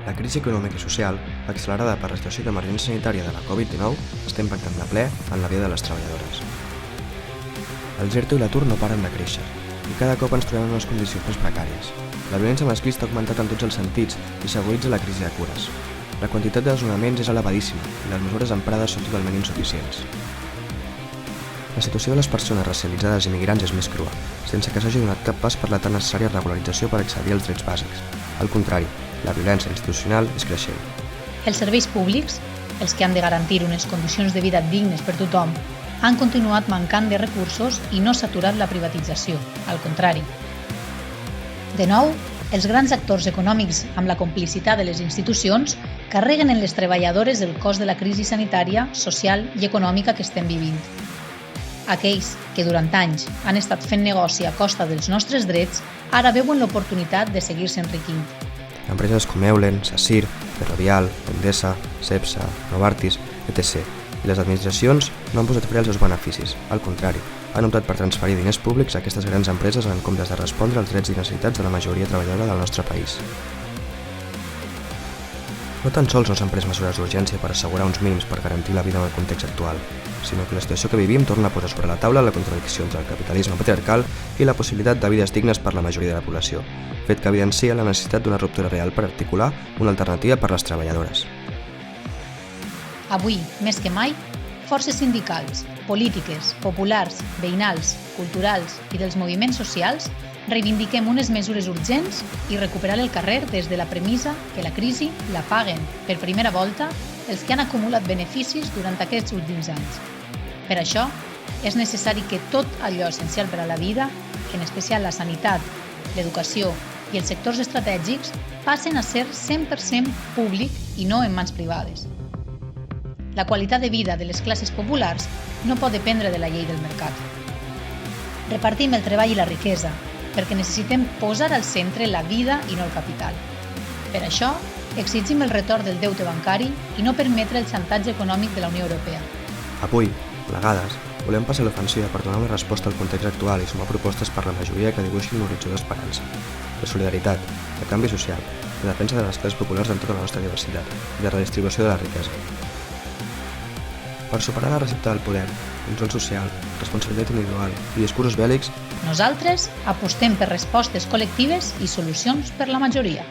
La crisi econòmica i social, accelerada per la situació d'emergència sanitària de la Covid-19, està impactant de ple en la vida de les treballadores. Els ERTO i l'atur no paren de créixer, i cada cop ens trobem en unes condicions més precàries. La violència masclista ha augmentat en tots els sentits i s'aguditza la crisi de cures. La quantitat de desnonaments és elevadíssima i les mesures emprades són totalment insuficients. La situació de les persones racialitzades i migrants és més crua, sense que s'hagi donat cap pas per la tan necessària regularització per accedir als drets bàsics. Al contrari, la violència institucional és creixent. Els serveis públics, els que han de garantir unes condicions de vida dignes per tothom, han continuat mancant de recursos i no s'ha aturat la privatització, al contrari. De nou, els grans actors econòmics, amb la complicitat de les institucions, carreguen en les treballadores el cost de la crisi sanitària, social i econòmica que estem vivint. Aquells que durant anys han estat fent negoci a costa dels nostres drets, ara veuen l'oportunitat de seguir-se enriquint. Empreses com Eulen, Sacir, Ferrovial, Endesa, Cepsa, Novartis, etc. I les administracions no han posat fre als seus beneficis. Al contrari, han optat per transferir diners públics a aquestes grans empreses en comptes de respondre als drets i necessitats de la majoria treballadora del nostre país. No tan sols no s'han pres mesures d'urgència per assegurar uns mínims per garantir la vida en el context actual, sinó que la situació que vivim torna a posar sobre la taula la contradicció entre el capitalisme patriarcal i la possibilitat de vides dignes per la majoria de la població, fet que evidencia la necessitat d'una ruptura real per articular una alternativa per les treballadores. Avui, més que mai, forces sindicals, polítiques, populars, veïnals, culturals i dels moviments socials reivindiquem unes mesures urgents i recuperar el carrer des de la premissa que la crisi la paguen, per primera volta, els que han acumulat beneficis durant aquests últims anys. Per això, és necessari que tot allò essencial per a la vida, en especial la sanitat, l'educació i els sectors estratègics, passen a ser 100% públic i no en mans privades. La qualitat de vida de les classes populars no pot dependre de la llei del mercat. Repartim el treball i la riquesa, perquè necessitem posar al centre la vida i no el capital. Per això, exigim el retorn del deute bancari i no permetre el xantatge econòmic de la Unió Europea. Avui, plegades, volem passar l'ofensiva per donar una resposta al context actual i sumar propostes per la majoria que dibuixin un horitzó d'esperança, de solidaritat, de canvi social, de defensa de les classes populars en tota la nostra diversitat i de redistribució de la riquesa. Per superar la recepta del poder, control social, responsabilitat individual i discursos bèl·lics, nosaltres apostem per respostes col·lectives i solucions per la majoria.